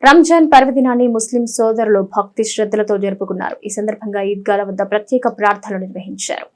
రంజాన్ పర్వదినాన్ని ముస్లిం సోదరులు భక్తి శ్రద్ధలతో జరుపుకున్నారు. ఈ సందర్భంగా ఈద్గాల వద్ద ప్రత్యేక ప్రార్థనలు నిర్వహించారు.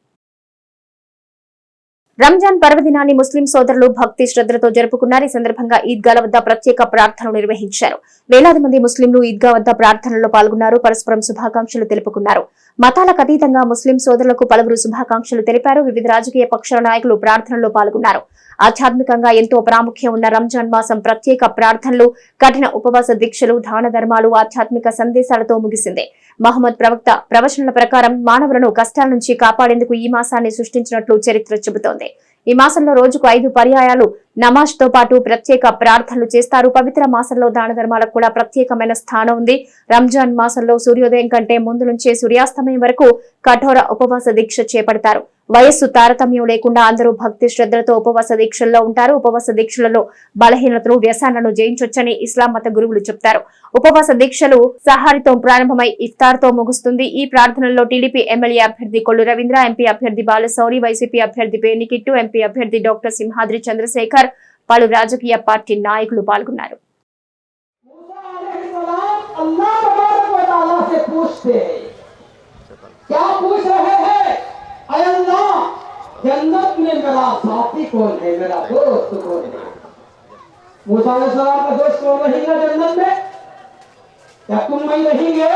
రంజాన్ పర్వదినాన్ని ముస్లిం సోదరులు భక్తి శ్రద్ధలతో జరుపుకున్నారు. ఈ సందర్భంగా ఈద్గాల వద్ద ప్రత్యేక ప్రార్థనలు నిర్వహించారు. వేలాది మంది ముస్లింలు ఈద్గా వద్ద ప్రార్థనల్లో పాల్గొన్నారు. పరస్పరం శుభాకాంక్షలు తెలుపుకున్నారు. మతాలకు అతీతంగా ముస్లిం సోదరులకు పలువురు శుభాకాంక్షలు తెలిపారు. వివిధ రాజకీయ పక్షాల నాయకులు ప్రార్థనల్లో పాల్గొన్నారు. ఆధ్యాత్మికంగా ఎంతో ప్రాముఖ్యం ఉన్న రంజాన్ మాసం ప్రత్యేక ప్రార్థనలు, కఠిన ఉపవాస దీక్షలు, దాన ధర్మాలు, ఆధ్యాత్మిక సందేశాలతో ముగిసింది. మహమ్మద్ ప్రవక్త ప్రవచనాల ప్రకారం మానవులను కష్టాల నుంచి కాపాడేందుకు ఈ మాసాన్ని సృష్టించినట్లు చరిత్ర చెబుతోంది. ఈ మాసంలో రోజుకు 5 పర్యాయాలు నమాజ్ తో పాటు ప్రత్యేక ప్రార్థనలు చేస్తారు. పవిత్ర మాసంలో దాన ధర్మాలకు కూడా ప్రత్యేకమైన స్థానం ఉంది. రంజాన్ మాసంలో సూర్యోదయం కంటే ముందు నుంచే సూర్యాస్తమయం వరకు కఠోర ఉపవాస దీక్ష చేపడతారు. వయస్సు తారతమ్యం లేకుండా అందరూ భక్తి శ్రద్ధలతో ఉపవాస దీక్షల్లో ఉంటారు. ఉపవాస దీక్షలలో బలహీనతలు, వ్యసనాలను జయించొచ్చని ఇస్లాం మత గురువులు చెప్తారు. ఉపవాస దీక్షలు సహారితో ప్రారంభమై ఇఫ్తార్ తో ముగుస్తుంది. ఈ ప్రార్థనల్లో టీడీపీ ఎమ్మెల్యే అభ్యర్థి కొల్లు రవీంద్ర, ఎంపీ అభ్యర్థి బాలశౌరి, వైసీపీ అభ్యర్థి పేర్నికిట్టు, ఎంపీ అభ్యర్థి డాక్టర్ సింహాద్రి చంద్రశేఖర్, పలు రాజకీయ పార్టీ నాయకులు పాల్గొన్నారు. जन्नत में मेरा साथी कौन है, मेरा दोस्त कौन है? मूसा अलैहिस्सलाम का दोस्त कौन रहेगा जन्नत में? क्या तुम नहीं रहेंगे?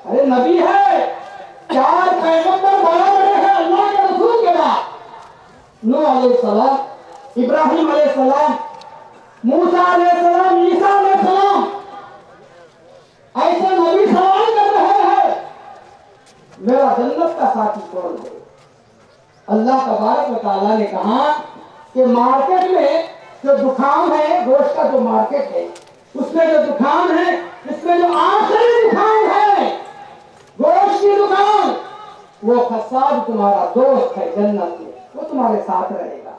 अरे नबी है, 4 पैगंबर बड़े हैं अल्लाह के रसूल के बाद। नूह अलैहिस्सलाम, इब्राहिम अलैहिस्सलाम, मूसा अलैहिस्सलाम, ईसा अलैहिस्सलाम, ऐसे नबी सवाल कर रहे हैं मेरा जन्नत का साथी कौन है? अल्लाह तबारक व तआला ने कहा कि मार्केट में जो दुकान है, गोश्त का जो मार्केट है, उसमें जो दुकान है, इसमें जो आखिरी दुकान है गोश्त की दुकान, वो कसाब तुम्हारा दोस्त है जन्नत में, वो तुम्हारे साथ रहेगा।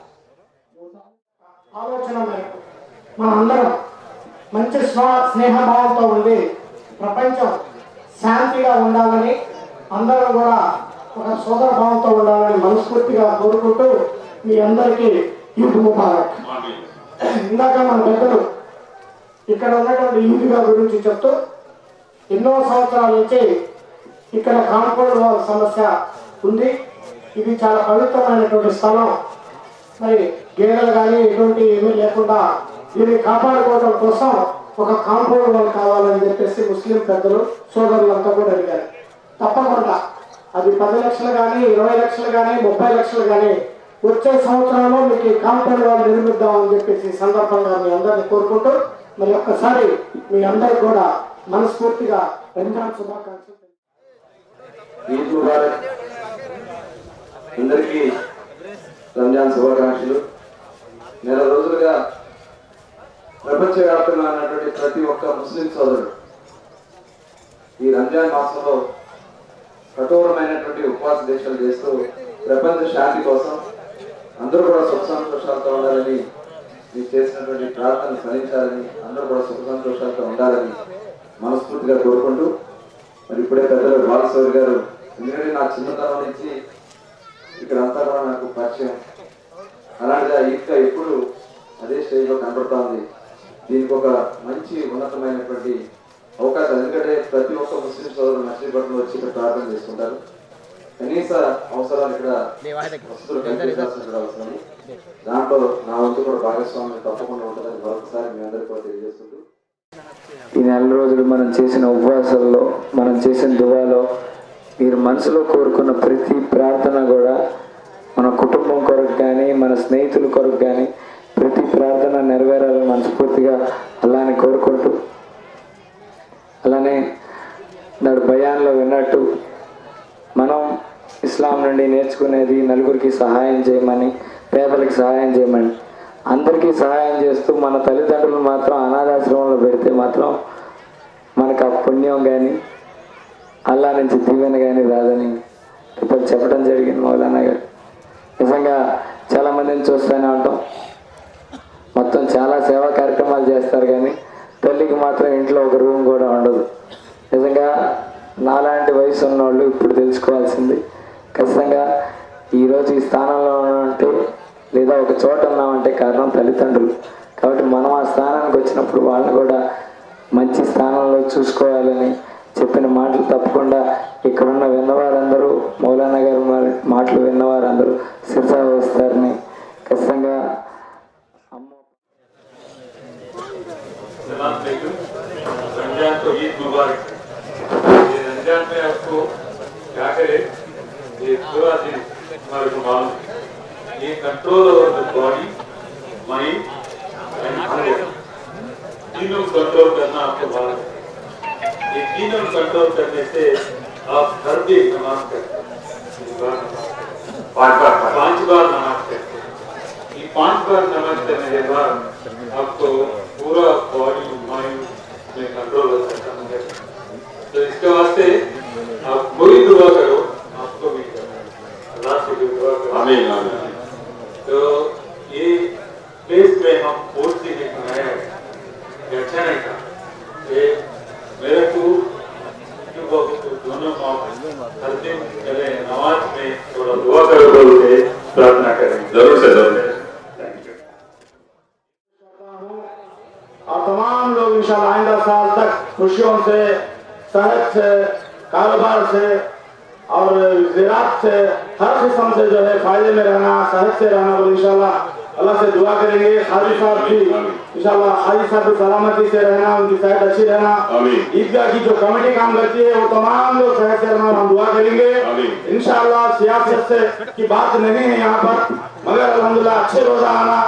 ఆలోచన మనందరం మంచి స్నేహభావంతో ఉండి ప్రపంచం శాంతిగా ఉండాలని, అందరం కూడా ఒక సోదర భావంతో ఉండాలని మనస్ఫూర్తిగా కోరుకుంటూ మీ అందరికీ ఈద్ ముబారక్. ఇందాక మన పెద్దలు ఇక్కడ ఉన్నటువంటి ఈద్గా గురించి చెప్తూ ఎన్నో సంవత్సరాల నుంచి ఇక్కడ కాంపౌండ్ వాల్ సమస్య ఉంది. ఇది చాలా పవిత్రమైనటువంటి స్థలం. మరి గేదెలు కానీ ఎటువంటి ఏమీ లేకుండా దీన్ని కాపాడుకోవడం కోసం ఒక కాంపౌండ్ వాల్ కావాలని చెప్పేసి ముస్లిం పెద్దలు సోదరులంతా కూడా అడిగారు. తప్పకుండా అది 10 లక్షలు కానీ, 20 లక్షలు కానీ, 30 లక్షలు కానీ వచ్చే సంవత్సరంలో మీకు కాంపౌండ్ వాల్ నిర్మిద్దామని చెప్పేసి సందర్భంగా మీ అందరినీ కోరుకుంటూ మరి ఒక్కసారి మీ అందరూ కూడా మనస్ఫూర్తిగా రంజాన్ శుభాకాంక్షలు. ఈద్ ముబారక్. అందరికీ రంజాన్ శుభాకాంక్షలు. నెల రోజులుగా ప్రపంచవ్యాప్తంగా ఉన్నటువంటి ప్రతి ఒక్క ముస్లిం సోదరుడు ఈ రంజాన్ మాసంలో కఠోరమైనటువంటి ఉపవాస దీక్షలు చేస్తూ ప్రపంచ శాంతి కోసం అందరూ కూడా సుఖ సంతోషాలతో ఉండాలని, మీరు చేసినటువంటి ప్రార్థనలు ఫలించాలని, అందరూ కూడా సుఖ సంతోషాలతో ఉండాలని మనస్ఫూర్తిగా కోరుకుంటూ మరి ఇప్పుడే పెద్దలు బాలశౌరి గారు, ఎందుకంటే నా చిన్నతనం నుంచి ఇక్కడంతా కూడా నాకు పరిచయం, అలాంటిగా ఈద్గా ఎప్పుడు అదే స్టేజ్లో కనబడుతోంది. దీనికి ఒక మంచి ఉన్నతమైనటువంటి అవకాశం. ఎందుకంటే ప్రతి ఒక్క ముస్లిం సోదరులు మచిలీపట్నంలో వచ్చి ఇక్కడ ప్రార్థన చేసుకుంటారు. కనీస అవసరాలు ఇక్కడ వస్తువులు కల్పించాల్సిన అవసరం. దాంట్లో నా వంతు కూడా భాగస్వామ్యం తప్పకుండా ఉంటుందని మరొకసారి మీ అందరికీ కూడా తెలియజేస్తుంటూ, ఈ నెల రోజులు మనం చేసిన ఉపవాసాల్లో, మనం చేసిన దువాలో మీరు మనసులో కోరుకున్న ప్రతి ప్రార్థన కూడా మన కుటుంబం కొరకు కానీ, మన స్నేహితుల కొరకు కానీ ప్రతి ప్రార్థన నెరవేరాలని మనస్ఫూర్తిగా అలానే కోరుకుంటూ, అలానే నాడు బయాన్లో విన్నట్టు మనం ఇస్లాం నుండి నేర్చుకునేది నలుగురికి సహాయం చేయమని, పేదలకు సహాయం చేయమని, అందరికీ సహాయం చేస్తూ మన తల్లిదండ్రులు మాత్రం అనాథాశ్రమంలో పెడితే మాత్రం మనకు ఆ పుణ్యం కానీ అల్లా నుంచి దీవెన కానీ రాదని ఇప్పుడు చెప్పడం జరిగింది మౌలానా గారు. నిజంగా చాలామందిని చూస్తూనే ఉంటాం, మొత్తం చాలా సేవా కార్యక్రమాలు చేస్తారు కానీ తల్లికి మాత్రం ఇంట్లో ఒక రూమ్ కూడా ఉండదు. నిజంగా నాలాంటి వయసు ఉన్నవాళ్ళు ఇప్పుడు తెలుసుకోవాల్సింది, ఖచ్చితంగా ఈరోజు ఈ స్థానంలో ఉన్నామంటే లేదా ఒక చోట ఉన్నామంటే కారణం తల్లిదండ్రులు. కాబట్టి మనం ఆ స్థానానికి వచ్చినప్పుడు వాళ్ళని కూడా మంచి చూసుకోవాలని చెప్పిన మాటలు తప్పకుండా ఇక్కడున్న విన్నవారందరూ మౌలానా గారి మాటలు విన్నవారందరూ శిరసా వస్తారని ఖచ్చితంగా रमजान को ईद मुबारक। ये रमजान में आपको क्या करे, ये पूरा दिन हमारे को मालूम, ये control over the body, mind and hunger, तीनों कंट्रोल करना आपको मालूम। ये तीनों कंट्रोल करने से आप हर दिन नमाज करते हैं, 5 बार नमाज करते हैं। ये 5 बार नमाज करने के बाद आपको पूरा बॉडी माइंड में कंट्रोल हो सकता है। तो इसके वास्ते आप कोई दुआ करो, आपको भी करो, अल्लाह से भी दुआ करो। आमीन आमीन। तो ये प्लेस में हम बहुत सी बनाया है, अच्छा नहीं था ये मेरे को दोनों हर दिन पहले नमाज में थोड़ा दुआ करो बोल के प्रार्थना करें। जरूर से जरूर। और तमाम लोग इंशाल्लाह आइंदा साल तक खुशियों से, सेहत से, कारोबार से और ज़राअत से, हर किस्म से जो है फायदे में रहना, सेहत से रहना, और इंशाल्लाह अल्लाह से दुआ करेंगे। हाजी साहब भी इंशाल्लाह हाजी साहब की सलामती से रहना, उनकी सेहत अच्छी रहना। ईदगाह की जो कमेटी काम करती है वो तमाम लोग सेहत से रहना, हम दुआ करेंगे इंशाल्लाह। सियासत से की बात नहीं है यहाँ पर, मगर अल्हम्दुलिल्लाह अच्छे रोजा आना,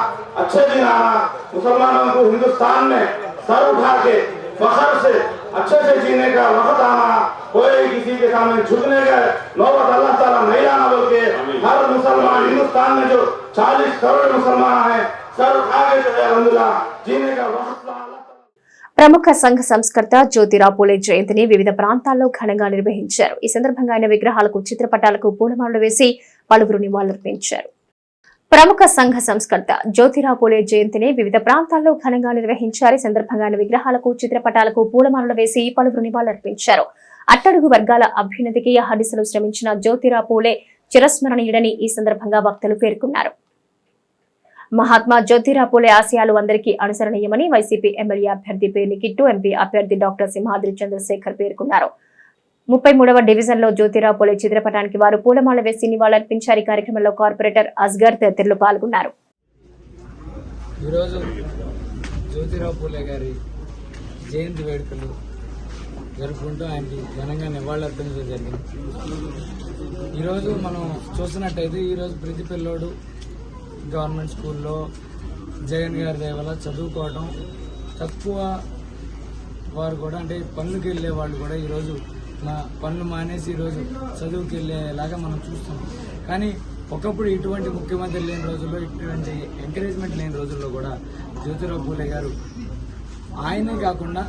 अच्छे दिन आना, मुसलमानों को हिंदुस्तान में सर उठा के फखर से अच्छे से जीने का वक्त आना, कोई किसी के सामने झुकने का नौबत अल्लाह ताला नहीं लाना, बल्कि हर मुसलमान हिंदुस्तान में जो 40 करोड़ मुसलमान हैं सर उठा के जो है अल्हम्दुलिल्लाह जीने का वक्त ప్రముఖ సంఘ సంస్కర్త జ్యోతిరావు పూలే జయంతిని వివిధ ప్రాంతాల్లో ఘనంగా నిర్వహించారు. ఈ సందర్భంగా ఆయన విగ్రహాలకు, చిత్రపటాలకు పూలమాలలు వేసి పలువురు నివాళులర్పించారు. ప్రముఖ సంఘ సంస్కర్త జ్యోతిరావు పూలే జయంతిని వివిధ ప్రాంతాల్లో ఘనంగా నిర్వహించారు. ఈ సందర్భంగా ఆయన విగ్రహాలకు, చిత్రపటాలకు పూలమాలలు వేసి పలువురు నివాళులర్పించారు. అట్టడుగు వర్గాల అభ్యున్నతికి అహర్నిశలు శ్రమించిన జ్యోతిరావు పూలే చిరస్మరణీయుడని ఈ సందర్భంగా వక్తలు పేర్కొన్నారు. మహాత్మా జ్యోతిరావు పూలే ఆశయాలు అందరికీ అనుసరణీయమని వైసీపీ ఎమ్మెల్యే అభ్యర్థి పేర్ని కిట్టు, ఎంపీ అభ్యర్థి డాక్టర్ సింహాద్రి చంద్రశేఖర్ పేర్కొన్నారు. 33వ డివిజన్లో జ్యోతిరావు పూలే చిత్రపటానికి వారు పూలమాల వేసి నివాళులర్పించారు. ఈ కార్యక్రమంలో కార్పొరేటర్ అస్గర్ తదితరులు పాల్గొన్నారు. ఈరోజు జ్యోతిరావు పూలే గారి జయంతి వేడుకలు జరుపుకుంటూ ఆయనకి ఘనంగా నివాళులర్పించడం జరిగింది. ఈరోజు మనం చూస్తున్నట్టయితే ఈరోజు ప్రతి పిల్లోడు గవర్నమెంట్ స్కూల్లో జగన్ గారి దయ వల్ల చదువుకోవడం, తక్కువ వారు కూడా అంటే పనులకు వెళ్ళే వాళ్ళు కూడా ఈరోజు పనులు మానేసి ఈరోజు చదువుకి వెళ్ళేలాగా మనం చూస్తున్నాం. కానీ ఒకప్పుడు ఇటువంటి ముఖ్యమంత్రి లేని రోజుల్లో, ఇటువంటి ఎంకరేజ్మెంట్ లేని రోజుల్లో కూడా జ్యోతిరావు పూలే గారు ఆయనే కాకుండా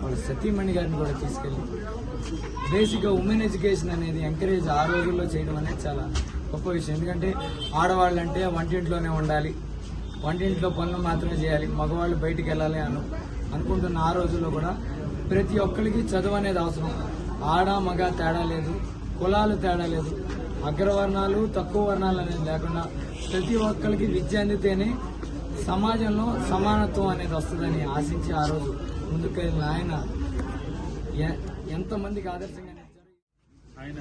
వాళ్ళ సతీమణి గారిని కూడా తీసుకెళ్ళి బేసిక్గా ఉమెన్ ఎడ్యుకేషన్ అనేది ఎంకరేజ్ ఆ రోజుల్లో చేయడం అనేది చాలా గొప్ప విషయం. ఎందుకంటే ఆడవాళ్ళంటే వంటింట్లోనే ఉండాలి, వంటింట్లో పనులు మాత్రమే చేయాలి, మగవాళ్ళు బయటికి వెళ్ళాలి అనుకుంటున్న ఆ రోజుల్లో కూడా ప్రతి ఒక్కరికి చదువు అనేది అవసరం. ఆడ మగ తేడా లేదు, కులాలు తేడా లేదు, అగ్రవర్ణాలు తక్కువ వర్ణాలు అనేది లేకుండా ప్రతి ఒక్కరికి విద్య అందితేనే సమాజంలో సమానత్వం అనేది వస్తుందని ఆశించి ఆ రోజు ముందుకెళ్ళిన ఆయన ఎంతమందికి ఆదర్శంగా ఆయన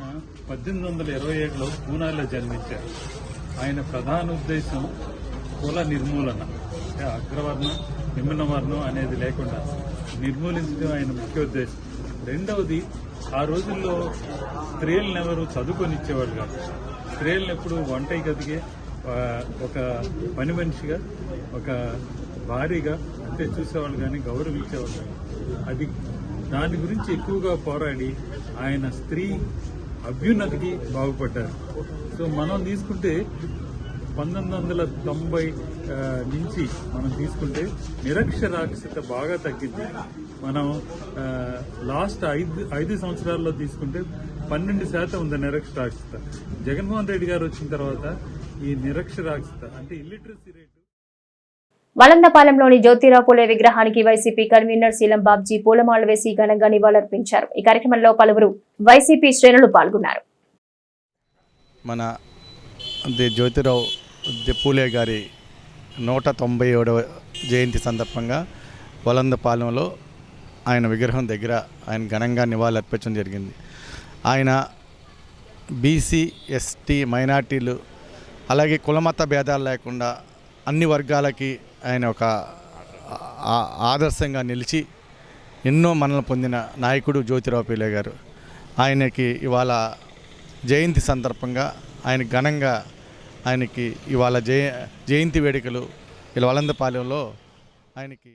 1827లో పూనాలో జన్మించారు. ఆయన ప్రధాన ఉద్దేశం కుల నిర్మూలన, అంటే అగ్రవర్ణం నిమ్న వర్ణం అనేది లేకుండా నిర్మూలించడం ఆయన ముఖ్య ఉద్దేశం. రెండవది, ఆ రోజుల్లో స్త్రీలను ఎవరు చదువుకొని ఇచ్చేవాళ్ళు కాదు. స్త్రీలను ఎప్పుడు వంట గదిగే ఒక పని మనిషిగా, ఒక భారీగా అంటే చూసేవాళ్ళు కానీ గౌరవించేవాళ్ళు కానీ. అది దాని గురించి ఎక్కువగా పోరాడి ఆయన స్త్రీ అభ్యున్నతికి బాగుపడ్డారు. సో మనం తీసుకుంటే 1990 నుంచి మనం తీసుకుంటే నిరక్షరాస్యత బాగా తగ్గింది. మనం లాస్ట్ 5 సంవత్సరాల్లో తీసుకుంటే 12% ఉంది నిరక్షరాస్యత. జగన్మోహన్ రెడ్డి గారు వచ్చిన తర్వాత ఈ నిరక్షరాస్యత అంటే ఇల్లిటరసీ రేటు. వలందపాలెంలోని జ్యోతిరావు పూలే విగ్రహానికి వైసీపీ కన్వీనర్ శీలం బాబ్జీ పూలమాలలు వేసి ఘనంగా నివాళులర్పించారు. ఈ కార్యక్రమంలో పలువురు వైసీపీ శ్రేణులు పాల్గొన్నారు. మన జ్యోతిరావు పూలే గారి 197వ జయంతి సందర్భంగా వలందపాలెంలో ఆయన విగ్రహం దగ్గర ఆయన ఘనంగా నివాళులర్పించడం జరిగింది. ఆయన బీసీ, ఎస్టీ, మైనార్టీలు అలాగే కులమత భేదాలు లేకుండా అన్ని వర్గాలకి ఆయన ఒక ఆదర్శంగా నిలిచి ఎన్నో మన్ననలు పొందిన నాయకుడు జ్యోతిరావు పూలే గారు. ఆయనకి ఇవాళ జయంతి సందర్భంగా ఆయన ఘనంగా ఆయనకి ఇవాళ జయంతి వేడుకలు ఇలా వలందపాలెంలో ఆయనకి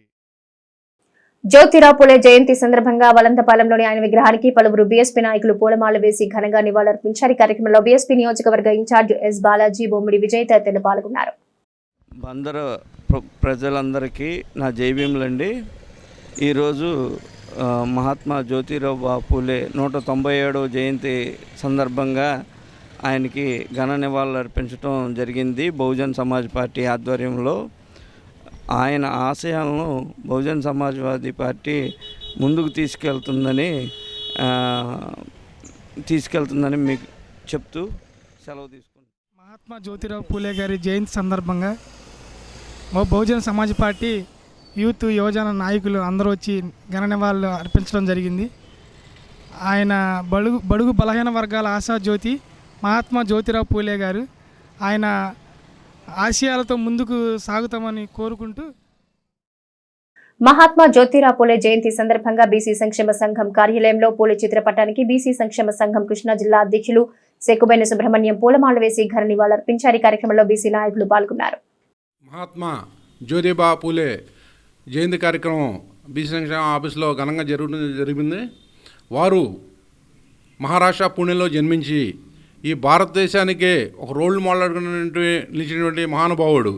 జ్యోతిరావు పూలే జయంతి సందర్భంగా వలందపాలెంలోని ఆయన విగ్రహానికి పలువురు బీఎస్పీ నాయకులు పూలమాలలు వేసి ఘనంగా నివాళులర్పించారు. ఈ కార్యక్రమంలో బీఎస్పీ నియోజకవర్గ ఇన్ఛార్జ్ ఎస్ బాలాజీ, బొమ్మిడి విజయ్ తదితరులు పాల్గొన్నారు. అందరూ ప్రజలందరికీ నా జైభీములండి. ఈరోజు మహాత్మా జ్యోతిరావు పూలే 197వ జయంతి సందర్భంగా ఆయనకి ఘన నివాళులు అర్పించడం జరిగింది బహుజన్ సమాజ్ పార్టీ ఆధ్వర్యంలో. ఆయన ఆశయాలను బహుజన్ సమాజ్వాదీ పార్టీ ముందుకు తీసుకెళ్తుందని మీకు చెప్తూ సెలవు తీసుకుంటాను. మహాత్మా జ్యోతిరావు పూలే గారి జయంతి సందర్భంగా బహుజన సమాజ్ పార్టీ యూత్ యువజన నాయకులు అందరూ వచ్చి ఘన నివాళులు అర్పించడం జరిగింది. ఆయన బడుగు బలహీన వర్గాల ఆశాజ్యోతి మహాత్మా జ్యోతిరావు పూలే గారు. ఆయన ఆశయాలతో ముందుకు సాగుతామని కోరుకుంటూ మహాత్మా జ్యోతిరావు పూలే జయంతి సందర్భంగా బీసీ సంక్షేమ సంఘం కార్యాలయంలో పూలే చిత్రపటానికి బీసీ సంక్షేమ సంఘం కృష్ణా జిల్లా అధ్యక్షులు సేకుబైన సుబ్రహ్మణ్యం పూలమాల వేసి ఘన నివాళులర్పించారు. ఈ కార్యక్రమంలో బీసీ నాయకులు పాల్గొన్నారు. మహాత్మా జ్యోతిరావు పూలే జయంతి కార్యక్రమం బీసీ సంక్షేమ ఆఫీసులో ఘనంగా జరిగింది. వారు మహారాష్ట్ర పుణెలో జన్మించి ఈ భారతదేశానికే ఒక రోల్ మోడల్ నిలిచినటువంటి మహానుభావుడు.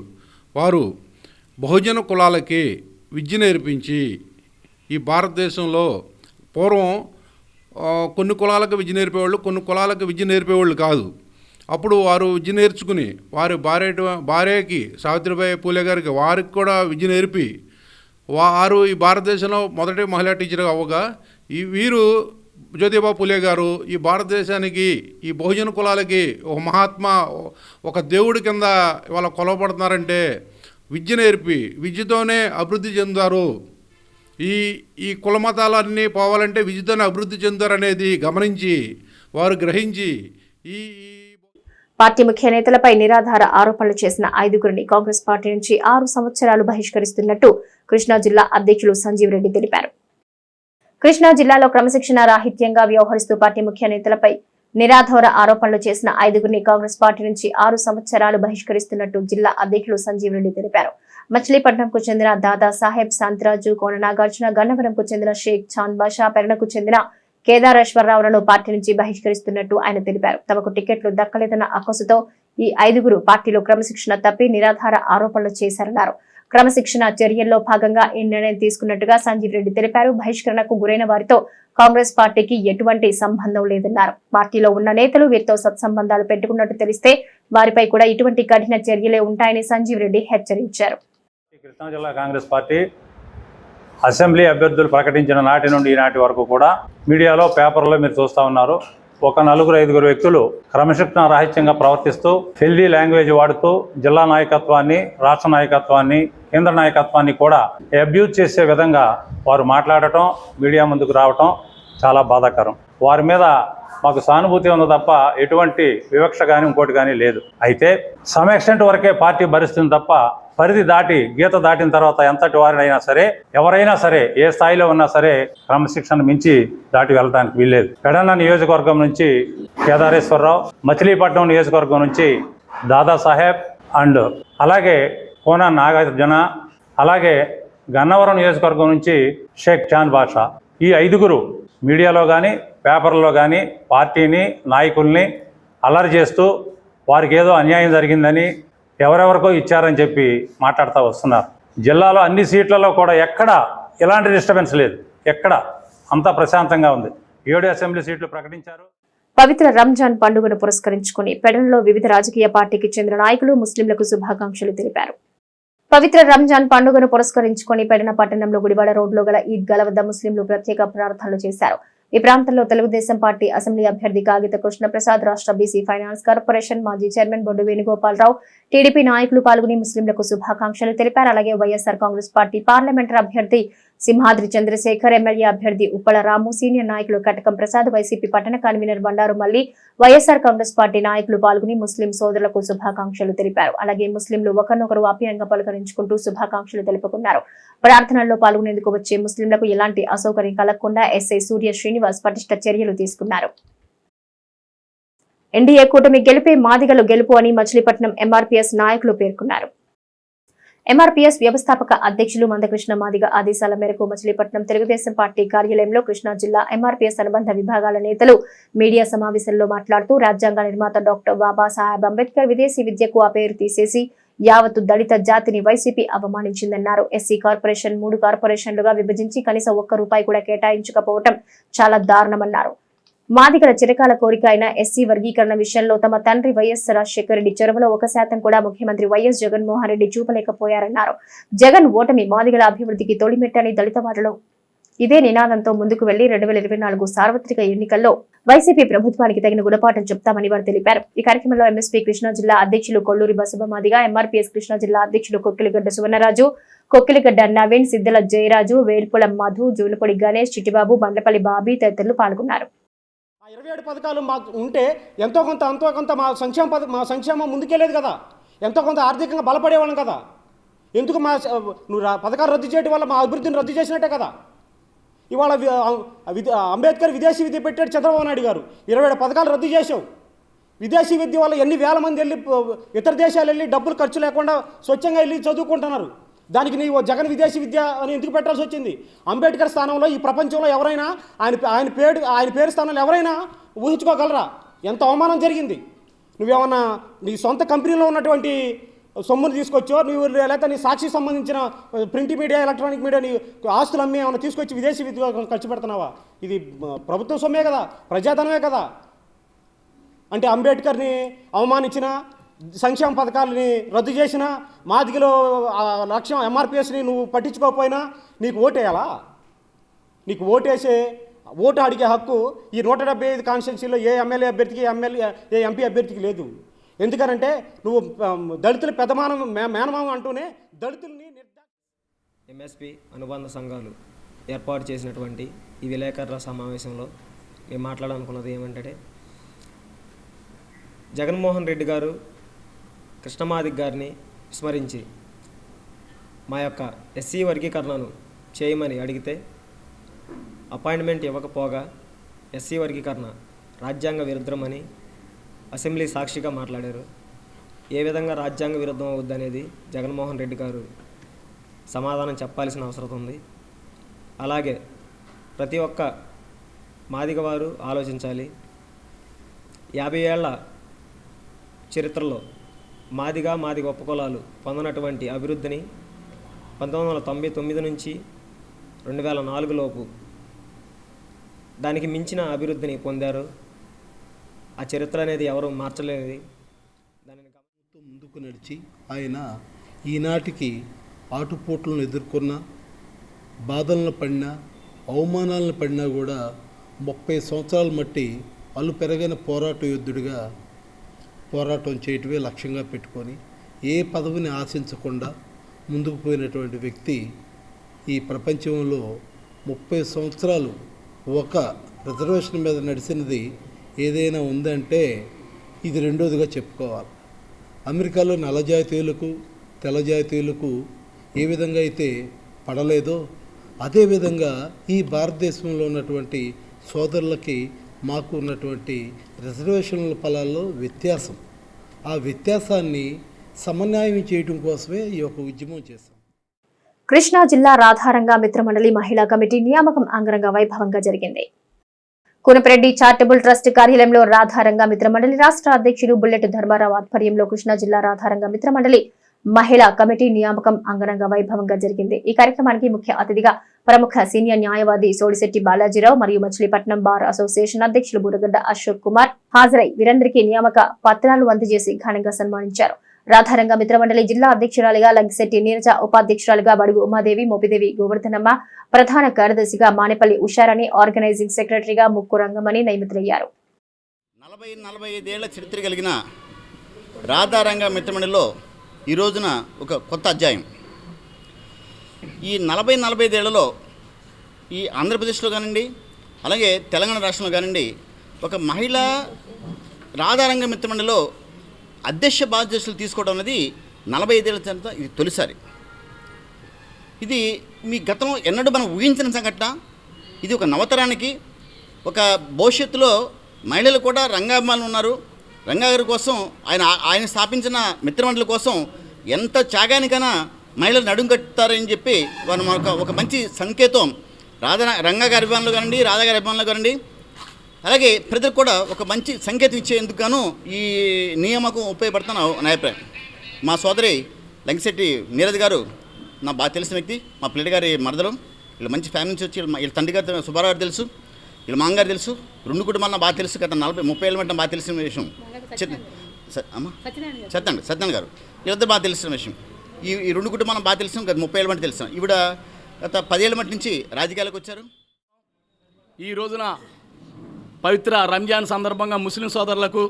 వారు బహుజన కులాలకి విద్య నేర్పించి ఈ భారతదేశంలో పూర్వం కొన్ని కులాలకు విద్య నేర్పేవాళ్ళు, కొన్ని కులాలకు విద్య నేర్పేవాళ్ళు కాదు. అప్పుడు వారు విద్య నేర్చుకుని వారి భార్యకి సావిత్రిబాయి పూలే గారికి వారికి కూడా విద్య నేర్పి వారు ఈ భారతదేశంలో మొదటి మహిళా టీచర్గా అవ్వగా వీరు జ్యోతిరావు పూలే గారు ఈ భారతదేశానికి ఈ బహుజన కులాలకి ఒక మహాత్మా, ఒక దేవుడి కింద ఇవాళ కొలవబడుతున్నారంటే విద్య నేర్పి విద్యతోనే అభివృద్ధి చెందారు. ఈ కులమతాలన్నీ పోవాలంటే విద్యతోనే అభివృద్ధి చెందారనేది గమనించి వారు గ్రహించి పార్టీ ముఖ్య నేతలపై నిరాధార ఆరోపణలు చేసిన 5గురిని కాంగ్రెస్ పార్టీ నుంచి 6 సంవత్సరాలు బహిష్కరిస్తున్నట్టు కృష్ణా జిల్లా అధ్యక్షులు సంజీవ్ రెడ్డి తెలిపారు. కృష్ణా జిల్లాలో క్రమశిక్షణ రాహిత్యంగా వ్యవహరిస్తూ పార్టీ ముఖ్య నేతలపై నిరాధార ఆరోపణలు చేసిన 5గురిని కాంగ్రెస్ పార్టీ నుంచి 6 సంవత్సరాలు బహిష్కరిస్తున్నట్టు జిల్లా అధ్యక్షులు సంజీవ్ రెడ్డి తెలిపారు. మచిలీపట్నంకు చెందిన దాదా సాహెబ్, శాంతిరాజు, కోన నాగార్జున, గన్నవరంకు చెందిన షేక్ చాంద్ బాషా, పెరణకు చెందిన కేదారేశ్వరరావులను పార్టీ నుంచి బహిష్కరిస్తున్నట్టు ఆయన తెలిపారు. తమకు టికెట్లు దక్కలేదన్న అక్కసుతో ఈ 5గురు పార్టీలో క్రమశిక్షణ తప్పి నిరాధార ఆరోపణలు చేశారన్నారు. క్రమశిక్షణ చర్యల్లో భాగంగా ఈ నిర్ణయం తీసుకున్నట్టుగా సంజీవ్ రెడ్డి తెలిపారు. బహిష్కరణకు గురైన వారితో కాంగ్రెస్ పార్టీకి ఎటువంటి సంబంధం లేదన్నారు. పార్టీలో ఉన్న నేతలు వీరితో సత్సంబంధాలు పెట్టుకున్నట్టు తెలిస్తే వారిపై కూడా ఇటువంటి కఠిన చర్యలే ఉంటాయని సంజీవ్ రెడ్డి హెచ్చరించారు. కృష్ణా జిల్లా కాంగ్రెస్ పార్టీ అసెంబ్లీ అభ్యర్థులు ప్రకటించిన నాటి నుండి ఈనాటి వరకు కూడా మీడియాలో, పేపర్లో మీరు చూస్తూ ఉన్నారు. ఒక 4-5 వ్యక్తులు క్రమశిక్షణ రాహిత్యంగా ప్రవర్తిస్తూ హెల్దీ లాంగ్వేజ్ వాడుతూ జిల్లా నాయకత్వాన్ని, రాష్ట్ర నాయకత్వాన్ని, కేంద్ర నాయకత్వాన్ని కూడా అబ్యూజ్ చేసే విధంగా వారు మాట్లాడటం, మీడియా ముందుకు రావటం చాలా బాధాకరం. వారి మీద మాకు సానుభూతి ఉంది తప్ప ఎటువంటి వివక్ష కానీ ఇంకోటి కానీ లేదు. అయితే సమ్ ఎక్స్టెంట్ వరకే పార్టీ భరిస్తుంది తప్ప పరిధి దాటి, గీత దాటిన తర్వాత ఎంతటి వారినైనా సరే, ఎవరైనా సరే, ఏ స్థాయిలో ఉన్నా సరే క్రమశిక్షణ మించి దాటి వెళ్ళడానికి వీల్లేదు. పెడన నియోజకవర్గం నుంచి కేదారేశ్వరరావు, మచిలీపట్నం నియోజకవర్గం నుంచి దాదాసాహెబ్ అండ్ అలాగే కోన నాగార్జున, అలాగే గన్నవరం నియోజకవర్గం నుంచి షేక్ చాంద్ బాషా, ఈ 5గురు మీడియాలో కానీ, పేపర్లో కానీ పార్టీని, నాయకుల్ని అల్లరి చేస్తూ వారికి ఏదో అన్యాయం జరిగిందని, ఎవరెవరికో ఇచ్చారని చెప్పి మాట్లాడుతూ వస్తున్నారు. జిల్లాలో అన్ని సీట్లలో కూడా ఎక్కడ ఎలాంటి డిస్టర్బెన్స్ లేదు, ఎక్కడ అంతా ప్రశాంతంగా ఉంది. 7 అసెంబ్లీ సీట్లు ప్రకటించారు. పవిత్ర రంజాన్ పండుగను పురస్కరించుకుని పెడనలో వివిధ రాజకీయ పార్టీకి చెందిన నాయకులు ముస్లింలకు శుభాకాంక్షలు తెలిపారు. పవిత్ర రంజాన్ పండుగను పురస్కరించుకుని పెడన పట్టణంలో గుడివాడ రోడ్లో గల ఈద్గాల వద్ద ముస్లింలు ప్రత్యేక ప్రార్థనలు చేశారు. ఈ ప్రాంతంలో తెలుగుదేశం పార్టీ అసెంబ్లీ అభ్యర్థి కాగిత కృష్ణప్రసాద్, రాష్ట్ర బీసీ ఫైనాన్స్ కార్పొరేషన్ మాజీ చైర్మన్ బొడ్డు వేణుగోపాలరావు, టీడీపీ నాయకులు పాల్గొని ముస్లింలకు శుభాకాంక్షలు తెలిపారు. అలాగే వైఎస్ఆర్ కాంగ్రెస్ పార్టీ పార్లమెంటరీ అభ్యర్థి సింహాద్రి చంద్రశేఖర్, ఎమ్మెల్యే అభ్యర్థి ఉప్పల రాము, సీనియర్ నాయకులు కటకం ప్రసాద్, వైసీపీ పట్టణ కన్వీనర్ బండారు మల్లి, వైఎస్ఆర్ కాంగ్రెస్ పార్టీ నాయకులు పాల్గొని ముస్లిం సోదరులకు శుభాకాంక్షలు తెలిపారు. అలాగే ముస్లింలు ఒకరినొకరు ఆప్యాయంగా పలకరించుకుంటూ శుభాకాంక్షలు తెలుపుకున్నారు. ప్రార్థనల్లో పాల్గొనేందుకు వచ్చే ముస్లింలకు ఎలాంటి అసౌకర్యం కలగకుండా ఎస్ఐ సూర్య శ్రీనివాస్ పటిష్ట చర్యలు తీసుకున్నారు. ఎన్డీఏ కూటమి గెలిపే మాదిగలు గెలుపు అని మచిలీపట్నం ఎంఆర్పీఎస్ నాయకులు పేర్కొన్నారు. ఎంఆర్పీఎస్ వ్యవస్థాపక అధ్యక్షులు మందకృష్ణ మాదిగ ఆదేశాల మేరకు మచిలీపట్నం తెలుగుదేశం పార్టీ కార్యాలయంలో కృష్ణా జిల్లా ఎంఆర్పీఎస్ అనుబంధ విభాగాల నేతలు మీడియా సమావేశంలో మాట్లాడుతూ రాజ్యాంగ నిర్మాత డాక్టర్ బాబాసాహెబ్ అంబేద్కర్ విదేశీ విద్యకు ఆ పేరు తీసేసి యావత్తు దళిత జాతిని వైసీపీ అవమానించిందన్నారు. ఎస్సీ కార్పొరేషన్ 3 కార్పొరేషన్లుగా విభజించి కనీసం ₹1 కూడా కేటాయించకపోవడం చాలా దారుణమన్నారు. మాదిగల చిరకాల కోరిక అయిన ఎస్సీ వర్గీకరణ విషయంలో తమ తండ్రి వైఎస్ రాజశేఖర రెడ్డి చొరవలో 1% కూడా ముఖ్యమంత్రి వైఎస్ జగన్మోహన్ రెడ్డి చూపలేకపోయారన్నారు. జగన్ ఓటమి మాదిగల అభివృద్ధికి తొలిమెట్టని దళితవాడలో ఇదే నినాదంతో ముందుకు వెళ్లి 2024 సార్వత్రిక ఎన్నికల్లో వైసీపీ ప్రభుత్వానికి తగిన గుణపాఠం చెప్తామని వారు తెలిపారు. ఈ కార్యక్రమంలో ఎంఎస్పీ కృష్ణా జిల్లా అధ్యక్షులు కొల్లూరి బసవ మాదిగ, ఎంఆర్పీఎస్ కృష్ణా జిల్లా అధ్యక్షులు కొక్కిలిగడ్డ సువర్ణరాజు, కొక్కిలిగడ్డ నవీన్, సిద్దల జయరాజు, వేల్పుల మధు, జూలపొడి గణేష్, చిట్టిబాబు, బండ్లపల్లి బాబీ తదితరులు పాల్గొన్నారు. 27 పథకాలు మాకు ఉంటే ఎంతో కొంత మా సంక్షేమం ముందుకెళ్ళేది కదా, ఎంతో కొంత ఆర్థికంగా బలపడేవాళ్ళం కదా. ఎందుకు నువ్వు పథకాలు రద్దు చేయడం వల్ల మా అభివృద్ధిని రద్దు చేసినట్టే కదా. ఇవాళ అంబేద్కర్ విదేశీ విద్య పెట్టాడు చంద్రబాబు నాయుడు గారు, 27 పథకాలు రద్దు చేసావు. విదేశీ విద్య వల్ల ఎన్ని వేల మంది వెళ్ళి ఇతర దేశాలు వెళ్ళి డబ్బులు ఖర్చు లేకుండా స్వచ్ఛంగా వెళ్ళి చదువుకుంటున్నారు. దానికి నీవు జగన్ విదేశీ విద్య అని ఎందుకు పెట్టాల్సి వచ్చింది? అంబేద్కర్ స్థానంలో ఈ ప్రపంచంలో ఎవరైనా ఆయన పేరు స్థానంలో ఎవరైనా ఊహించుకోగలరా? ఎంత అవమానం జరిగింది. నువ్వేమన్నా నీ సొంత కంపెనీలో ఉన్నటువంటి సొమ్మును తీసుకొచ్చో, నువ్వు లేకపోతే నీ సాక్షికి సంబంధించిన ప్రింట్ మీడియా, ఎలక్ట్రానిక్ మీడియా నీ ఆస్తులు అమ్మి ఏమైనా తీసుకొచ్చి విదేశీ విద్య ఖర్చు పెడుతున్నావా? ఇది ప్రభుత్వ సొమ్మే కదా, ప్రజాధనమే కదా. అంటే అంబేద్కర్ని అవమానించిన, సంక్షేమ పథకాలని రద్దు చేసినా, మాదిగలో లక్ష్యం ఎంఆర్పీఎస్ని నువ్వు పట్టించుకోకపోయినా నీకు ఓటేయాలా? నీకు ఓటు అడిగే హక్కు ఈ 175 కాన్స్టిట్యున్సీలో ఏ ఎమ్మెల్యే అభ్యర్థికి, ఏ ఎంపీ అభ్యర్థికి లేదు. ఎందుకనంటే నువ్వు దళితుల మేనమామ అంటూనే దళితుల్ని ఎంఎస్పీ అనుబంధ సంఘాలు ఏర్పాటు చేసినటువంటి ఈ విలేకరుల సమావేశంలో మేము మాట్లాడాలనుకున్నది ఏమంటే, జగన్మోహన్ రెడ్డి గారు కృష్ణమాదిగ గారిని విస్మరించి మా యొక్క ఎస్సీ వర్గీకరణను చేయమని అడిగితే అపాయింట్మెంట్ ఇవ్వకపోగా ఎస్సీ వర్గీకరణ రాజ్యాంగ విరుద్ధమని అసెంబ్లీ సాక్షిగా మాట్లాడారు. ఏ విధంగా రాజ్యాంగ విరుద్ధం అవుద్దనేది జగన్మోహన్ రెడ్డి గారు సమాధానం చెప్పాల్సిన అవసరం ఉంది. అలాగే ప్రతి ఒక్క మాదిగ వారు ఆలోచించాలి. 50 ఏళ్ల చరిత్రలో మాదిగ ఉపకులాలు పొందినటువంటి అభివృద్ధిని 1999 నుంచి 2004 లోపు దానికి మించిన అభివృద్ధిని పొందారు. ఆ చరిత్ర అనేది ఎవరు మార్చలేనిది. దానిని ముందుకు నడిచి ఆయన ఈనాటికి ఆటుపోట్లను ఎదుర్కొన్న, బాధలను పడినా, అవమానాలను పడినా కూడా 30 సంవత్సరాల మట్టి అల్లు పెరగని పోరాట యోధుడిగా పోరాటం చేయటమే లక్ష్యంగా పెట్టుకొని ఏ పదవిని ఆశించకుండా ముందుకు పోయినటువంటి వ్యక్తి ఈ ప్రపంచంలో 30 సంవత్సరాలు ఒక రిజర్వేషన్ మీద నడిచినది ఏదైనా ఉందంటే ఇది రెండోదిగా చెప్పుకోవాలి. అమెరికాలో నల్ల జాతీయులకు, తెల్ల జాతీయులకు ఏ విధంగా అయితే పడలేదో అదేవిధంగా ఈ భారతదేశంలో ఉన్నటువంటి సోదరులకి మాకు ఉన్నటువంటి రిజర్వేషన్ల ఫలాల్లో వ్యత్యాసం, ఆ వ్యత్యాసాన్ని సమన్వయం చేయడం కోసమే ఈ యొక్క ఉద్యమం చేశాం. కృష్ణా జిల్లా రాధారంగ మిత్రమండలి మహిళా కమిటీ నియామకం అంగరంగ వైభవంగా జరిగింది. కునపరెడ్డి చారిటబుల్ ట్రస్ట్ కార్యాలయంలో రాధారంగ మిత్రమండలి రాష్ట్ర అధ్యక్షుడు బుల్లెట్ ధర్మారావు ఆధ్వర్యంలో కృష్ణా జిల్లా రాధారంగ మిత్రమండలి మహిళా కమిటీ నియామకం అంగరంగ వైభవంగా జరిగింది. ఈ కార్యక్రమానికి ముఖ్య అతిథిగా ప్రముఖ సీనియర్ న్యాయవాది సోడిశెట్టి బాలాజీరావు మరియు మచిలీపట్నం బార్ అసోసియేషన్ అధ్యక్షులు బురగడ్డ అశోక్ కుమార్ హాజరై వీరందరికీ నియామక పత్రాలు అందజేసి ఘనంగా సన్మానించారు. రాధారంగ మిత్రమండలి జిల్లా అధ్యక్షురాలిగా లంకిశెట్టి నీరజ, ఉపాధ్యక్షురాలిగా బడుగు ఉమాదేవి, మోపిదేవి గోవర్ధనమ్మ, ప్రధాన కార్యదర్శిగా మానేపల్లి ఉషారాణి, ఆర్గనైజింగ్ సెక్రటరీగా ముక్కు రంగమణి నియమితులయ్యారు. 40-45 ఏళ్ల చరిత్ర కలిగిన రాధారంగ మిత్రమండలిలో ఈ రోజున ఒక కొత్త అధ్యాయం. ఈ 40-45 ఏళ్లలో ఈ ఆంధ్రప్రదేశ్లో కానివ్వండి, అలాగే తెలంగాణ రాష్ట్రంలో కానివ్వండి, ఒక మహిళ రాధారంగ మిత్రమండలిలో అధ్యక్ష బాధ్యతలు తీసుకోవడం అనేది 45 ఏళ్ల తర్వాత ఇది తొలిసారి. ఇది మీ గతంలో ఎన్నడూ మనం ఊహించిన సంఘటన. ఇది ఒక నవతరానికి, ఒక భవిష్యత్తులో మహిళలు కూడా రంగాభిమానులు ఉన్నారు. రంగా గారి కోసం ఆయన స్థాపించిన మిత్రమండలి కోసం ఎంత త్యాగానికైనా మహిళలు నడుము కట్టారని చెప్పి వారు మనకు ఒక మంచి సంకేతం. రంగా గారి అభిమానులు కానివ్వండి, రాధా గారి అభిమానులు కానివ్వండి, అలాగే ప్రజలకు కూడా ఒక మంచి సంకేతం ఇచ్చేందుకు గాను ఈ నియామకం ఉపయోగపడుతున్న నా అభిప్రాయం. మా సోదరి లంకిశెట్టి నీరజ్ గారు నా బాగా తెలిసిన వ్యక్తి, మా పిల్లడి గారి మరదలు. వీళ్ళు మంచి ఫ్యామిలీ నుంచి వచ్చి వీళ్ళ తండ్రి గారు సుబ్బారావు గారు తెలుసు, వీళ్ళ మామగారు తెలుసు, 2 కుటుంబాలు నాకు బాగా తెలుసు. గత 40-30 ఏళ్ళ మధ్య బాగా తెలిసిన విషయం. సత్యనారాయణ గారు వీళ్ళిద్దరు బాగా తెలిసిన విషయం. ఈ 2 కుటుంబాలను బాగా తెలిసిన గత 30 ఏళ్ళ మధ్య తెలిసిన. ఈవిడ గత 10 ఏళ్ళ మధ్య నుంచి రాజకీయాలకు వచ్చారు. ఈ రోజున పవిత్ర రంజాన్ సందర్భంగా ముస్లిం సోదరులకు,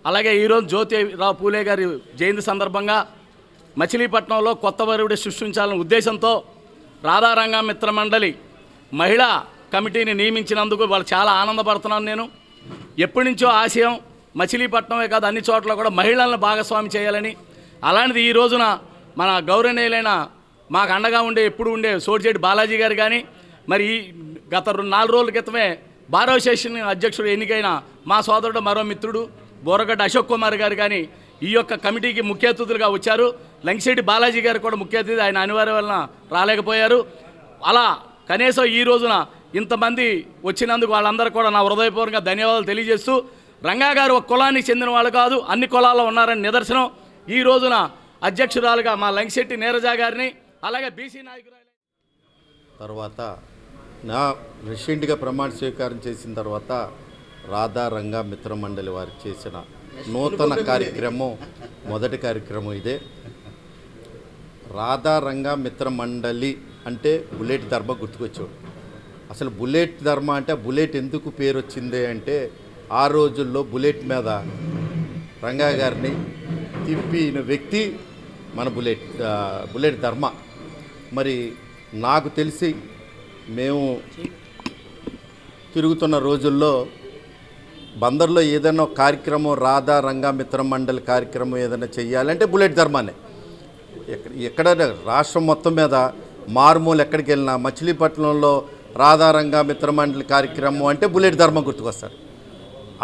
అలాగే ఈరోజు జ్యోతిరావు పూలే గారి జయంతి సందర్భంగా మచిలీపట్నంలో కొత్త వరుడి సృష్టించాలనే ఉద్దేశంతో రాధారంగ మిత్ర మండలి మహిళా కమిటీని నియమించినందుకు వాళ్ళు చాలా ఆనందపడుతున్నాను. నేను ఎప్పటి నుంచో ఆశయం మచిలీపట్నమే కాదు అన్ని చోట్ల కూడా మహిళలను భాగస్వామి చేయాలని. అలాంటిది ఈ రోజున మన గౌరవనీయులైన మాకు అండగా ఎప్పుడు ఉండే సోడిశెట్టి బాలాజీ గారు కానీ, మరి గత 4 రోజుల క్రితమే బార్ అసోసియేషన్ అధ్యక్షుడు ఎన్నికైన మా సోదరుడు మరో మిత్రుడు బోరగడ్డ అశోక్ కుమార్ గారు కానీ ఈ యొక్క కమిటీకి ముఖ్య అతిథులుగా వచ్చారు. లంకిశెట్టి బాలాజీ గారు కూడా ముఖ్య అతిథి, ఆయన అనివార్యం వలన రాలేకపోయారు. అలా కనీసం ఈ రోజున ఇంతమంది వచ్చినందుకు వాళ్ళందరూ కూడా నా హృదయపూర్వకంగా ధన్యవాదాలు తెలియజేస్తూ, రంగా గారు ఒక కులానికి చెందిన వాళ్ళు కాదు, అన్ని కులాల్లో ఉన్నారని నిదర్శనం. ఈ రోజున అధ్యక్షురాలుగా మా లంకిశెట్టి నీరజ గారిని, అలాగే బీసీ నాయకురాలు తర్వాత నా రెసిడెంట్గా ప్రమాణ స్వీకారం చేసిన తర్వాత రాధా రంగా మిత్ర మండలి వారు చేసిన నూతన కార్యక్రమం, మొదటి కార్యక్రమం ఇదే. రాధా రంగా మిత్ర మండలి అంటే బుల్లెట్ ధర్మ గుర్తుకొచ్చాడు. అసలు బుల్లెట్ ధర్మ అంటే బుల్లెట్ ఎందుకు పేరు వచ్చింది అంటే, ఆ రోజుల్లో బుల్లెట్ మీద రంగా గారిని తిప్పిన వ్యక్తి మన బుల్లెట్ ధర్మ. మరి నాకు తెలిసి మేము తిరుగుతున్న రోజుల్లో బందర్లో ఏదైనా కార్యక్రమం, రాధా రంగా మిత్ర మండలి కార్యక్రమం ఏదైనా చెయ్యాలంటే బుల్లెట్ ధర్మానే. ఎక్కడ రాష్ట్రం మొత్తం మీద మారుమూలు ఎక్కడికి వెళ్ళినా మచిలీపట్నంలో రాధా రంగా మిత్ర మండలి కార్యక్రమం అంటే బుల్లెట్ ధర్మం గుర్తుకొస్తారు.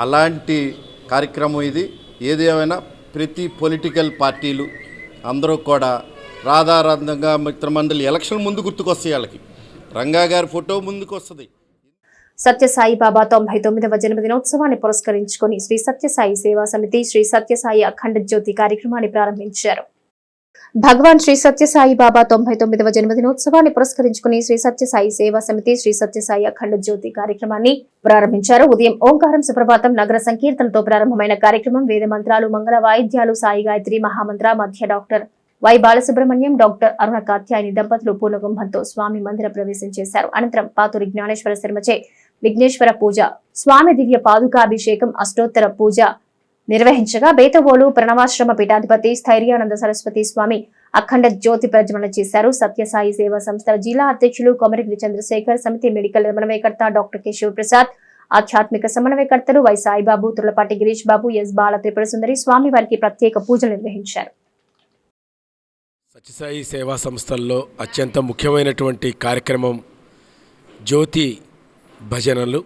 అలాంటి కార్యక్రమం ఇది. ఏదేమైనా ప్రతి పొలిటికల్ పార్టీలు అందరూ కూడా రాధా రంగా మిత్ర మండలి ఎలక్షన్ ముందు గుర్తుకొస్తాయి. వాళ్ళకి రంగా గారి ఫోటో ముందుకు వస్తుంది. సత్యసాయి బాబా 99వ జన్మదినోత్సవాన్ని పురస్కరించుకుని శ్రీ సత్యసాయి సేవా సమితి శ్రీ సత్యసాయి అఖండ జ్యోతి కార్యక్రమాన్ని ప్రారంభించారు. భగవాన్ శ్రీ సత్యసాయి బాబా 99వ జన్మదినోత్సవాన్ని పురస్కరించుకుని శ్రీ సత్యసాయి సేవా సమితి శ్రీ సత్యసాయి అఖండ జ్యోతి కార్యక్రమాన్ని ప్రారంభించారు. ఉదయం ఓంకారం సుప్రభాతం నగర సంకీర్తనతో ప్రారంభమైన కార్యక్రమం వేద మంత్రాలు, మంగళ వాయిద్యాలు, సాయి గాయత్రి మహామంత్ర మధ్య డాక్టర్ వై బాలసుబ్రహ్మణ్యం, డాక్టర్ అరుణ కాత్యాయని దంపతులు పూర్ణకుంభంతో స్వామి మందిర ప్రవేశం చేశారు. అనంతరం పాతూరి జ్ఞానేశ్వర శర్మచే విఘ్నేశ్వర పూజ, స్వామి దివ్య పాదుకాభిషేకం, అష్టోత్తర పూజ నిర్వహించగా బేతవోలు ప్రణవాశ్రమ పీఠాధిపతి స్థైర్యానంద సరస్వతి స్వామి అఖండ జ్యోతి ప్రజ్వలన చేశారు. సత్యసాయి సేవా సంస్థల జిల్లా అధ్యక్షులు కొమరగిరి చంద్రశేఖర్, సమితి మెడికల్ సమన్వయకర్త డాక్టర్ కేశవ్ ప్రసాద్, ఆధ్యాత్మిక సమన్వయకర్తలు వై సాయిబాబు, తుర్లపాటి గిరీష్ బాబు, ఎస్ బాల త్రిపుర సుందరి స్వామి వారికి ప్రత్యేక పూజలు నిర్వహించారు. సత్యసాయి సేవా సంస్థల్లో అత్యంత ముఖ్యమైనటువంటి కార్యక్రమం జ్యోతి భజనలు.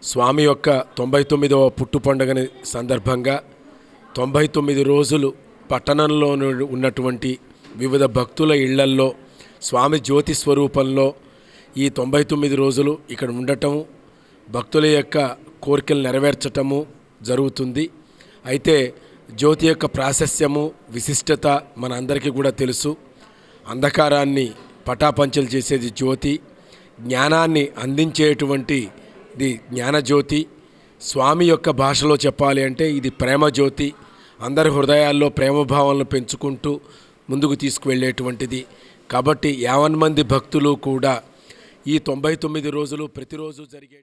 స్వామి యొక్క 99వ పుట్టు పండుగని సందర్భంగా 99 రోజులు పట్టణంలో ఉన్నటువంటి వివిధ భక్తుల ఇళ్లల్లో స్వామి జ్యోతి స్వరూపంలో ఈ 99 రోజులు ఇక్కడ ఉండటం, భక్తుల యొక్క కోరికలు నెరవేర్చటము జరుగుతుంది. అయితే జ్యోతి యొక్క ప్రాశస్యము, విశిష్టత మన అందరికీ కూడా తెలుసు. అంధకారాన్ని పటాపంచలు చేసేది జ్యోతి, జ్ఞానాన్ని అందించేటువంటిది జ్ఞానజ్యోతి. స్వామి యొక్క భాషలో చెప్పాలి అంటే ఇది ప్రేమ జ్యోతి. అందరి హృదయాల్లో ప్రేమభావాలను పెంచుకుంటూ ముందుకు తీసుకువెళ్ళేటువంటిది. కాబట్టి 50 మంది భక్తులు కూడా ఈ 99 రోజులు ప్రతిరోజు జరిగే.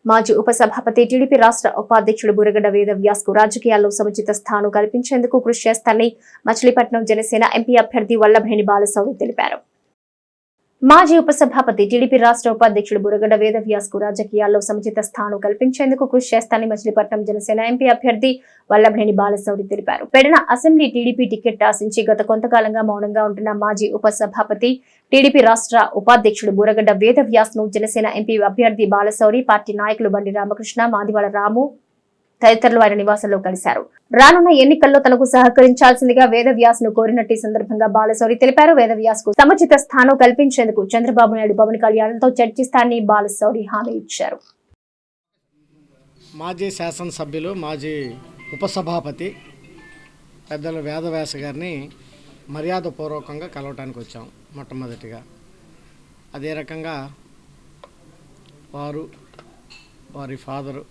మాజీ ఉపసభాపతి టీడీపీ రాష్ట్ర ఉపాధ్యక్షుడు బురగడ్డ వేదవ్యాస్కు రాజకీయాల్లో సముచిత స్థానం కల్పించేందుకు కృషి చేస్తానని మచిలీపట్నం జనసేన ఎంపీ అభ్యర్థి వల్లభనేని బాలశౌరి తెలిపారు. మాజీ ఉపసభాపతి టీడీపీ రాష్ట్ర ఉపాధ్యక్షుడు బురగడ్డ వేదవ్యాస్ కు రాజకీయాల్లో సముచిత స్థానం కల్పించేందుకు కృషి చేస్తానని మచిలీపట్నం జనసేన ఎంపీ అభ్యర్థి వల్లభనేని బాలశౌరి తెలిపారు. పెడన అసెంబ్లీ టీడీపీ టికెట్ ఆశించి గత కొంతకాలంగా మౌనంగా ఉంటున్న మాజీ ఉపసభాపతి టీడీపీ రాష్ట్ర ఉపాధ్యక్షుడు బురగడ్డ వేదవ్యాస్ ను జనసేన ఎంపీ అభ్యర్థి బాలశౌరి, పార్టీ నాయకులు బండి రామకృష్ణ, మాదివాల రాము తదితరులు ఆయన నివాసంలో కలిశారు. రానున్న ఎన్నికల్లో తనకు సహకరించాల్సిందిగా వేదవ్యాస్ ను కోరినట్టు సందర్భంగా బాలశౌరి తెలిపారు. వేదవ్యాస్ కు సముచిత స్థానం కల్పించేందుకు చంద్రబాబు నాయుడు, పవన్ కళ్యాణ్తో చర్చిస్తానని బాలశౌరి హామీ ఇచ్చారు. మాజీ శాసనసభ్యులు, మాజీ ఉపసభాపతి పెద్దలు వేదవ్యాస గారిని మర్యాదపూర్వకంగా కలవటానికి వచ్చాం. మొట్టమొదటిగా అదే రకంగా వారి ఫాదరు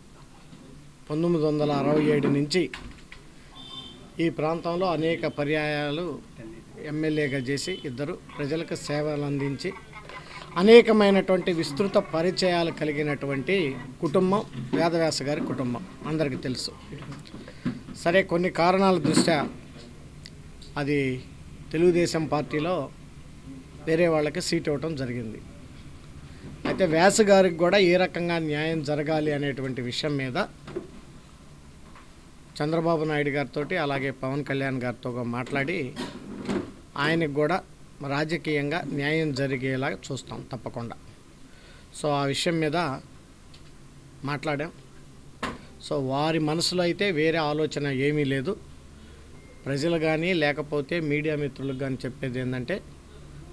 1967 నుంచి ఈ ప్రాంతంలో అనేక పర్యాయాలు ఎమ్మెల్యేగా చేసి ఇద్దరు ప్రజలకు సేవలు అందించి అనేకమైనటువంటి విస్తృత పరిచయాలు కలిగినటువంటి కుటుంబం వేదవ్యాస గారి కుటుంబం అందరికీ తెలుసు. సరే, కొన్ని కారణాల దృష్ట్యా అది తెలుగుదేశం పార్టీలో వేరే వాళ్ళకి సీట్ ఇవ్వటం జరిగింది. అయితే వ్యాస గారికి కూడా ఏ రకంగా న్యాయం జరగాలి అనేటువంటి విషయం మీద చంద్రబాబు నాయుడు గారితో అలాగే పవన్ కళ్యాణ్ గారితో మాట్లాడి ఆయనకు కూడా రాజకీయంగా న్యాయం జరిగేలా చూస్తాం తప్పకుండా. సో ఆ విషయం మీద మాట్లాడాం. సో వారి మనసులో అయితే వేరే ఆలోచన ఏమీ లేదు. ప్రజలు కానీ లేకపోతే మీడియా మిత్రులకు కానీ చెప్పేది ఏంటంటే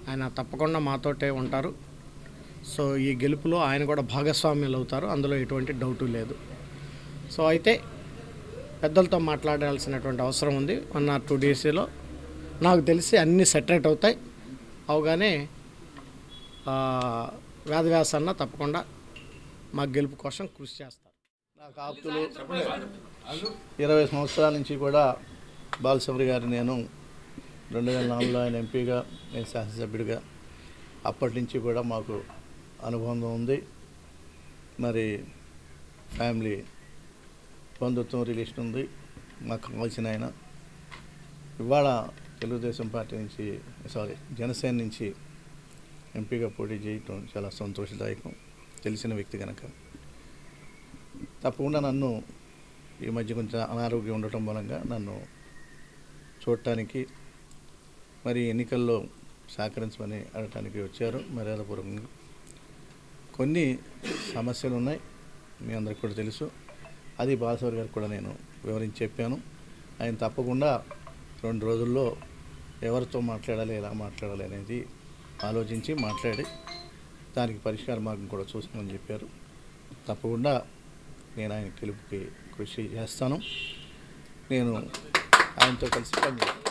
ఆయన తప్పకుండా మాతోటే ఉంటారు. సో ఈ గెలుపులో ఆయన కూడా భాగస్వామ్యులు అవుతారు, అందులో ఎటువంటి డౌటు లేదు. సో అయితే పెద్దలతో మాట్లాడాల్సినటువంటి అవసరం ఉంది. 1 or 2 daysలో నాకు తెలిసి అన్నీ సెటరేట్ అవుతాయి. అవగానే వేదవ్యాస అన్న తప్పకుండా మా గెలుపు కోసం కృషి చేస్తారు. నాకు ఆప్తులు 20 సంవత్సరాల నుంచి కూడా బాలశౌరి గారు, నేను 2004లో ఆయన ఎంపీగా, నేను శాసనసభ్యుడిగా, అప్పటి నుంచి కూడా మాకు అనుబంధం ఉంది. మరి ఫ్యామిలీ బంధుత్వం రిలేషన్ ఉంది. మాకు కావాల్సిన ఆయన ఇవాళ తెలుగుదేశం పార్టీ నుంచి జనసేన నుంచి ఎంపీగా పోటీ చేయటం చాలా సంతోషదాయకం. తెలిసిన వ్యక్తి కనుక తప్పకుండా నన్ను ఈ మధ్య కొంచెం అనారోగ్యం ఉండటం మూలంగా నన్ను చూడటానికి మరి ఎన్నికల్లో సహకరించమని అడగటానికి వచ్చారు మర్యాదపూర్వకంగా. కొన్ని సమస్యలు ఉన్నాయి, మీ అందరికి కూడా తెలుసు. అది బాలశౌరి గారికి కూడా నేను వివరించి చెప్పాను. ఆయన తప్పకుండా 2 రోజుల్లో ఎవరితో మాట్లాడాలి, ఎలా మాట్లాడాలి అనేది ఆలోచించి మాట్లాడి దానికి పరిష్కార మార్గం కూడా చూస్తామని చెప్పారు. తప్పకుండా నేను ఆయన గెలుపుకి కృషి చేస్తాను. నేను ఆయనతో కలిసి పనిచేస్తాను.